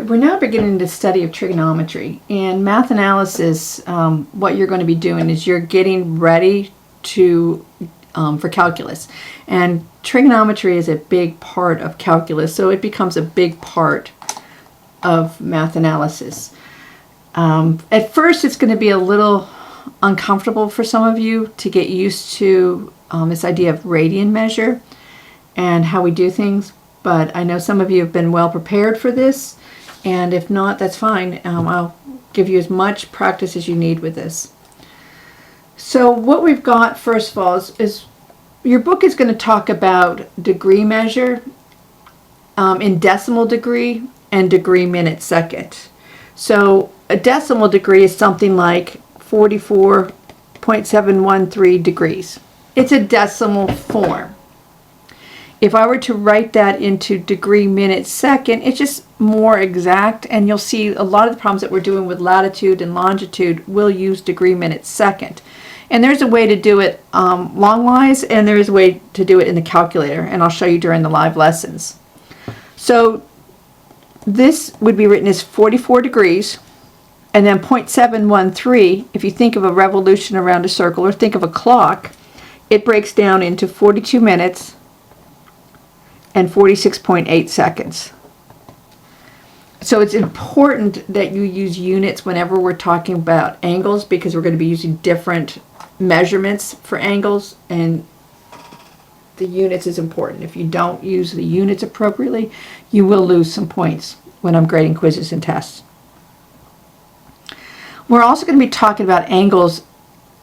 We're now beginning the study of trigonometry. In math analysis, what you're going to be doing is you're getting ready to for calculus. And trigonometry is a big part of calculus, so it becomes a big part of math analysis. At first, it's going to be a little uncomfortable for some of you to get used to this idea of radian measure and how we do things, but I know some of you have been well prepared for this. And if not, that's fine. I'll give you as much practice as you need with this. So what we've got, first of all, is your book is going to talk about degree measure in decimal degree and degree minute second. So a decimal degree is something like 44.713 degrees. It's a decimal form. If I were to write that into degree minute second, it's just more exact, and you'll see a lot of the problems that we're doing with latitude and longitude will use degree minute second. And there's a way to do it long-wise, and there is a way to do it in the calculator, and I'll show you during the live lessons. So this would be written as 44 degrees, and then 0.713, if you think of a revolution around a circle or think of a clock, it breaks down into 42 minutes and 46.8 seconds. So it's important that you use units whenever we're talking about angles, because we're going to be using different measurements for angles, and the units is important. If you don't use the units appropriately, you will lose some points when I'm grading quizzes and tests. We're also going to be talking about angles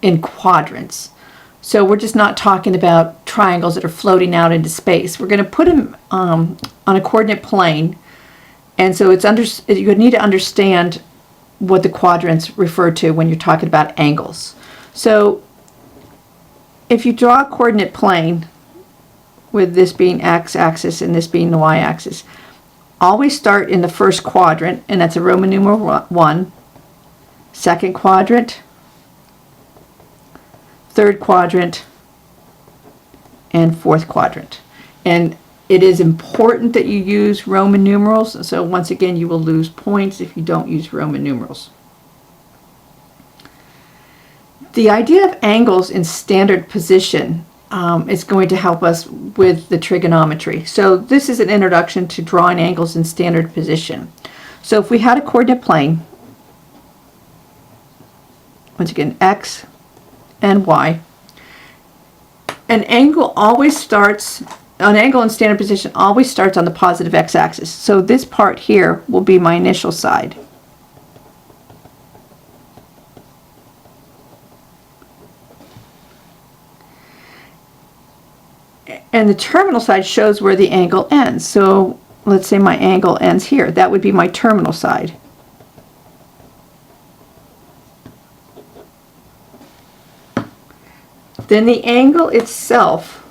in quadrants. So we're just not talking about triangles that are floating out into space. We're going to put them on a coordinate plane, and so you need to understand what the quadrants refer to when you're talking about angles. So if you draw a coordinate plane, with this being x-axis and this being the y-axis, always start in the first quadrant, and that's a Roman numeral 1, second quadrant, third quadrant, and fourth quadrant. And it is important that you use Roman numerals, so once again you will lose points if you don't use Roman numerals. The idea of angles in standard position is going to help us with the trigonometry. So this is an introduction to drawing angles in standard position. So if we had a coordinate plane, once again x and y, an angle in standard position always starts on the positive x-axis. So this part here will be my initial side. And the terminal side shows where the angle ends. So let's say my angle ends here. That would be my terminal side. Then the angle itself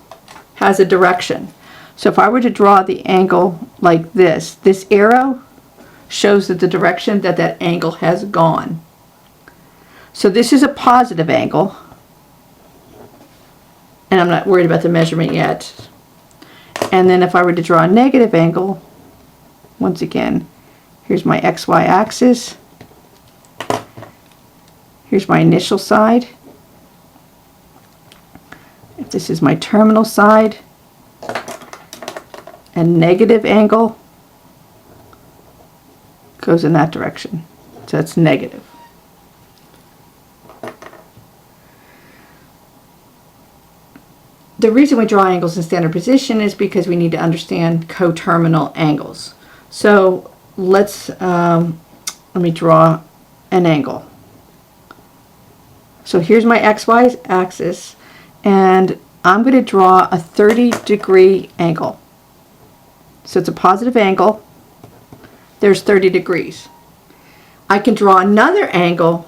has a direction. So if I were to draw the angle like this arrow shows that the direction that that angle has gone. So this is a positive angle, and I'm not worried about the measurement yet. And then if I were to draw a negative angle, once again, here's my XY axis, here's my initial side. If this is my terminal side, and negative angle goes in that direction. So that's negative. The reason we draw angles in standard position is because we need to understand coterminal angles. So let me draw an angle. So here's my XY axis, and I'm going to draw a 30-degree angle. So it's a positive angle. There's 30 degrees. I can draw another angle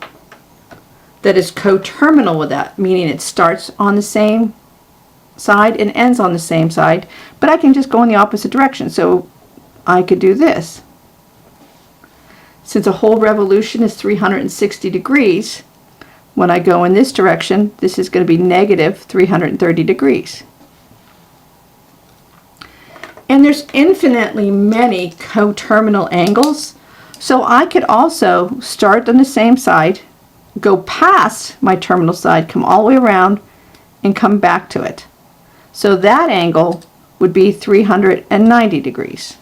that is coterminal with that, meaning it starts on the same side and ends on the same side, but I can just go in the opposite direction. So I could do this. Since a whole revolution is 360 degrees, when I go in this direction, this is going to be negative 330 degrees. And there's infinitely many coterminal angles. So I could also start on the same side, go past my terminal side, come all the way around, and come back to it. So that angle would be 390 degrees.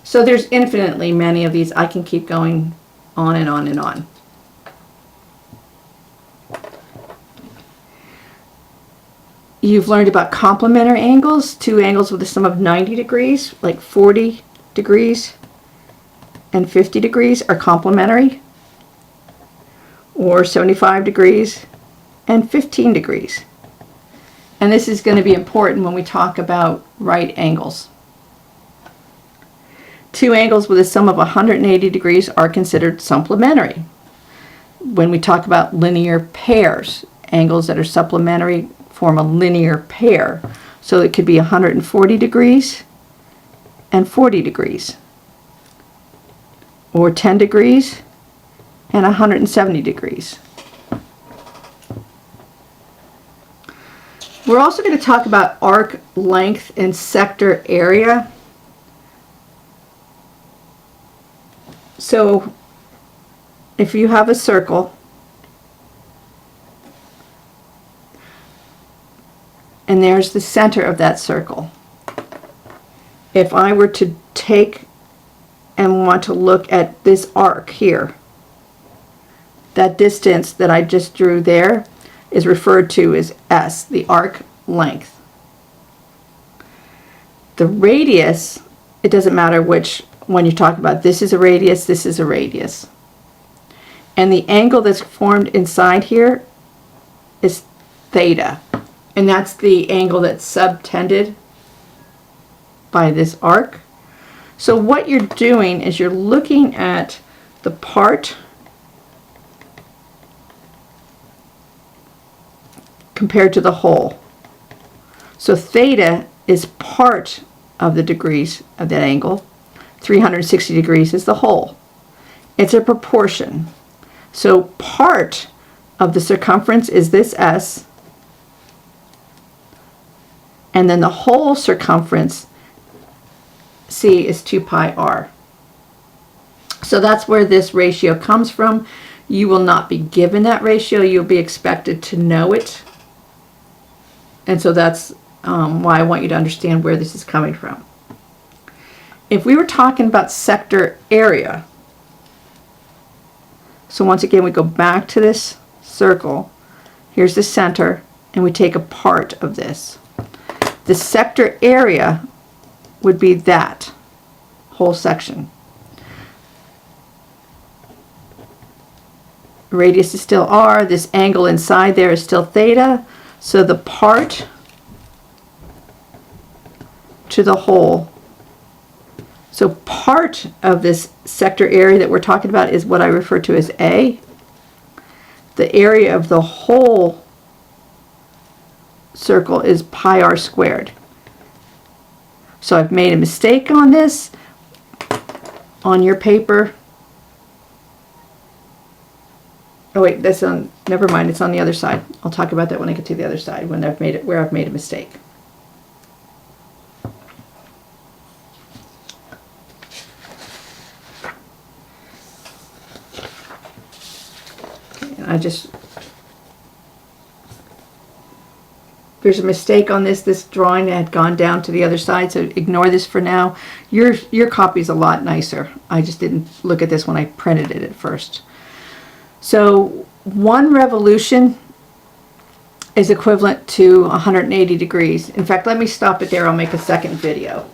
So there's infinitely many of these. I can keep going on and on and on. You've learned about complementary angles, two angles with a sum of 90 degrees, like 40 degrees and 50 degrees are complementary, or 75 degrees and 15 degrees. And this is going to be important when we talk about right angles. Two angles with a sum of 180 degrees are considered supplementary. When we talk about linear pairs, angles that are supplementary form a linear pair. So it could be 140 degrees and 40 degrees, or 10 degrees and 170 degrees. We're also going to talk about arc length and sector area. So if you have a circle and there's the center of that circle, if I were to take and want to look at this arc here, that distance that I just drew there is referred to as S, the arc length. The radius, it doesn't matter which one you talk about. This is a radius, this is a radius. And the angle that's formed inside here is theta. And that's the angle that's subtended by this arc. So what you're doing is you're looking at the part compared to the whole. So theta is part of the degrees of that angle. 360 degrees is the whole. It's a proportion. So part of the circumference is this S, and then the whole circumference, C, is 2 pi r. So that's where this ratio comes from. You will not be given that ratio. You'll be expected to know it. And so that's why I want you to understand where this is coming from. If we were talking about sector area, so once again we go back to this circle, here's the center, and we take a part of this. The sector area would be that whole section. Radius is still r, this angle inside there is still theta, so the part to the whole. So part of this sector area that we're talking about is what I refer to as A. The area of the whole circle is pi r squared. So I've made a mistake on this on your paper. Oh wait, that's on, never mind, it's on the other side. I'll talk about that when I get to the other side, when I've made it, where I've made a mistake. Okay, and I just, there's a mistake on this drawing that had gone down to the other side, so ignore this for now. Your copy's a lot nicer. I just didn't look at this when I printed it at first. So 1 revolution is equivalent to 180 degrees. In fact, let me stop it there. I'll make a second video.